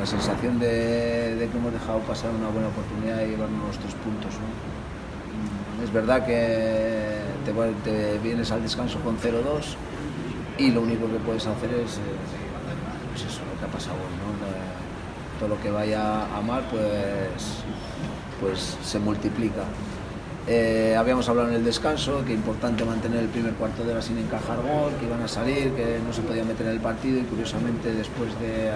sensación de que hemos dejado pasar una buena oportunidad de llevarnos los 3 puntos, ¿no? Es verdad que te vienes al descanso con 0-2 y lo único que puedes hacer es pues eso, lo que ha pasado hoy, ¿no? Todo lo que vaya a mal pues se multiplica. Habíamos hablado en el descanso que es importante mantener el primer cuarto de hora sin encajar gol, que iban a salir, que no se podía meter en el partido, y curiosamente después de,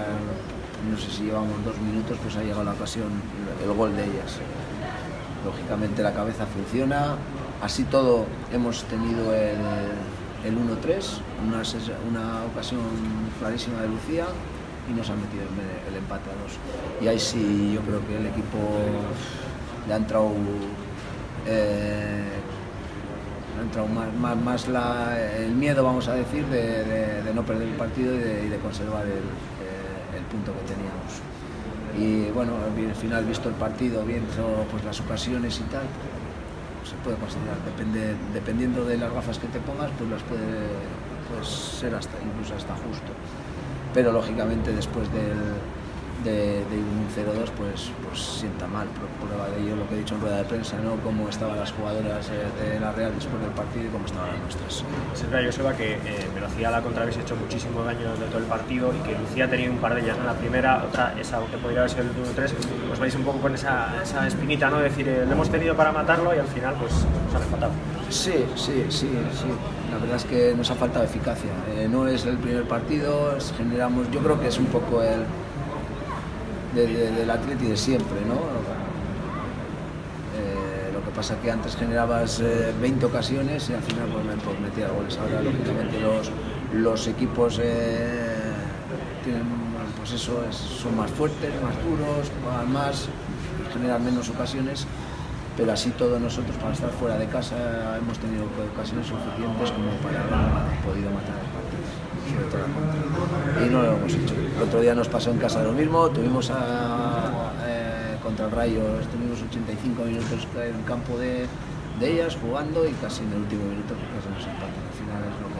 no sé si llevamos 2 minutos, pues ha llegado la ocasión, el gol de ellas. Lógicamente la cabeza funciona, así todo hemos tenido el 1-3, una ocasión clarísima de Lucía, y nos han metido el empate a 2. Y ahí sí yo creo que el equipo le ha entrado más el miedo, vamos a decir, de no perder el partido y de conservar el punto que teníamos. Y bueno, al final, visto el partido, viendo pues las ocasiones y tal, se puede considerar, dependiendo de las gafas que te pongas, pues las puede ser incluso hasta justo. Pero lógicamente después de un 0-2 pues sienta mal. Prueba de ello lo que he dicho en rueda de prensa, ¿no? Cómo estaban las jugadoras de la Real después del partido y cómo estaban las nuestras. Es verdad, Joseba, que Velocidad a la contra habéis hecho muchísimo daño durante todo el partido, y que Lucía ha tenido un par de ellas en la primera, otra esa que podría haber sido el 1-3. Os vais un poco con esa espinita, ¿no? De decir, lo hemos tenido para matarlo y al final pues nos han empatado. Sí. La verdad es que nos ha faltado eficacia. No es el primer partido, generamos, yo creo que es un poco del Atleti de siempre, ¿no? Lo que pasa es que antes generabas 20 ocasiones y al final pues metías goles. Ahora lógicamente los equipos tienen, pues eso, son más fuertes, más duros, juegan más, generan menos ocasiones, pero así todos nosotros, para estar fuera de casa, hemos tenido ocasiones suficientes como para haber podido matar el partido, sobre todo la contra. Y no lo hemos hecho. El otro día nos pasó en casa lo mismo, tuvimos contra el Rayo, estuvimos 85 minutos en el campo de ellas jugando, y casi en el último minuto casi nos empatan. Al final es lo que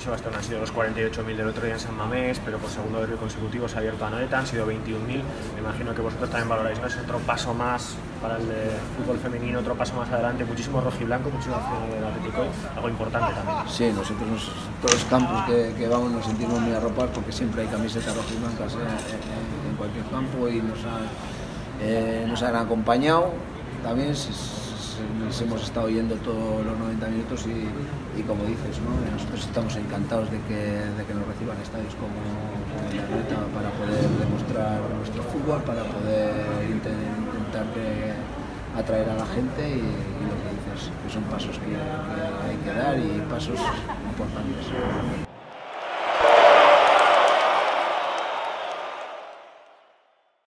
Eso bastante, han sido los 48.000 del otro día en San Mamés, pero por segundo derbi consecutivo se ha abierto a Anoeta, han sido 21.000. Me imagino que vosotros también valoráis, ¿no? Es otro paso más para el de fútbol femenino, otro paso más adelante, muchísimo rojiblanco, muchísimo del Atlético, algo importante también. Sí, nosotros todos los campos que vamos nos sentimos muy arropados, porque siempre hay camisetas rojiblancas en cualquier campo, y nos han acompañado también. Hemos estado yendo todos los 90 minutos y como dices, ¿no? Nosotros estamos encantados de que nos reciban estadios como el Anoeta, para poder demostrar nuestro fútbol, para poder intentar atraer a la gente, y lo que dices, que son pasos que hay que dar, y pasos importantes.